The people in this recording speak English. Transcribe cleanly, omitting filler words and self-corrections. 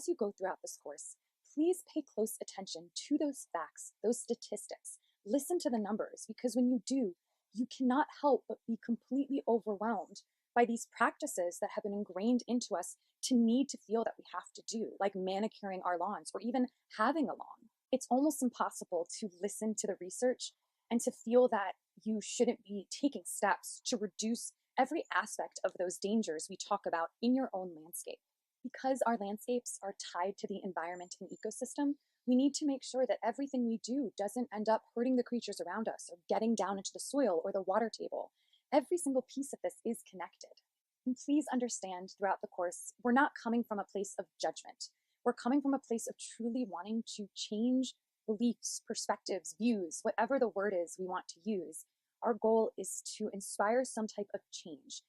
as you go throughout this course, please pay close attention to those facts, those statistics. Listen to the numbers, because when you do, you cannot help but be completely overwhelmed by these practices that have been ingrained into us to need to feel that we have to do, like manicuring our lawns or even having a lawn. It's almost impossible to listen to the research and to feel that you shouldn't be taking steps to reduce every aspect of those dangers we talk about in your own landscape. Because our landscapes are tied to the environment and ecosystem, we need to make sure that everything we do doesn't end up hurting the creatures around us or getting down into the soil or the water table. Every single piece of this is connected. And please understand throughout the course, we're not coming from a place of judgment. We're coming from a place of truly wanting to change beliefs, perspectives, views, whatever the word is we want to use. Our goal is to inspire some type of change,